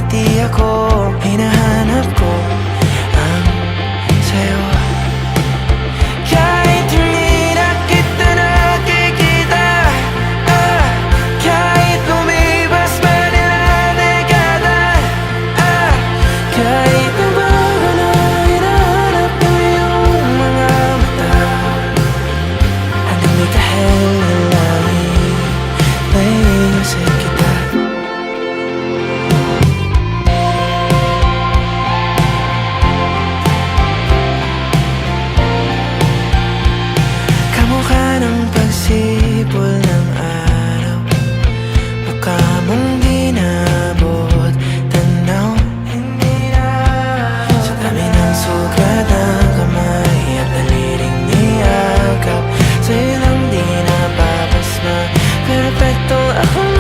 ngiti ako, hinahanap ko ang sayo. Kahit hindi na kita nakikita, kahit lumipas man ilang dekada, kahit nabago na hinahanap ko yung mga mata, hanggang di kahel nalahin, naiisip kita. Kamukha ng pagsipol ng araw, mukha mong di nabot tanaw. Hindi na sa dami ng sugat ng kamay at daliling niyakap, sa'yo lang di napapasma. Perpekto akong